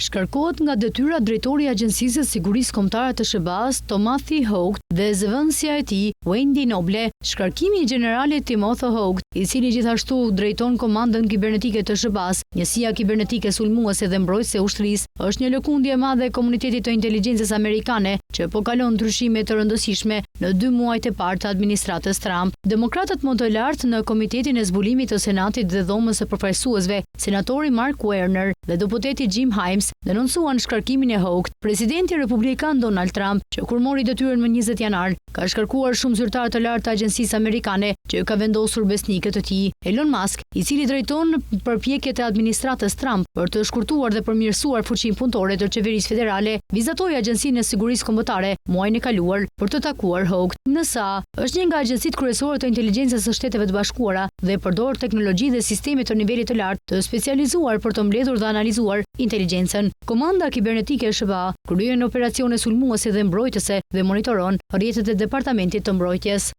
shkarkohet nga detyra drejtori i Agjencisë së Sigurisë Kombëtare të SBA-s, Timothy Holt, dhe zëvendësja e tij, Wendy Noble. Shkarkimi i generalit Timothy Holt, i cili gjithashtu drejton komandën kibernetike të SBA-s, njësia kibernetike sulmuese dhe mbrojtëse e ushtrisë, është një lëkundje e madhe e komunitetit të inteligjencës amerikane, që po kalon ndryshime të rëndësishme në 2 muajt e parë të administratës Trump. Demokratët më të lartë në Komitetin e Zbulimit të Senatit dhe Dhomës së Përfaqësuesve, senatori Mark Warner dhe deputeti Jim Himes, denoncuan shkarkimin e Holt. Presidenti republikan Donald Trump, që kur mori detyrën më 20 janar, ka shkarkuar shumë zyrtarë të lartë të agjencisë amerikane që ka vendosur besnikët të tij. Elon Musk, i cili drejton përpjekjet e administratës Trump për të shkurtuar dhe përmirësuar fuqinë punëtore të qeverisë federale, vizatoi Agjencinë e Sigurisë Kombëtare muajin e kaluar për të takuar Holt. NSA është një nga agjencitë kryesore të inteligjencës së Shteteve të Bashkuara dhe përdor teknologji dhe sisteme të nivelit të lartë të specializuar për të mbledhur dhe analizuar inteligjencën. Komanda kibernetike e SBA kryen operacione sulmuese dhe mbrojtëse dhe monitoron rrjetet e Departamentit të Mbrojtjes.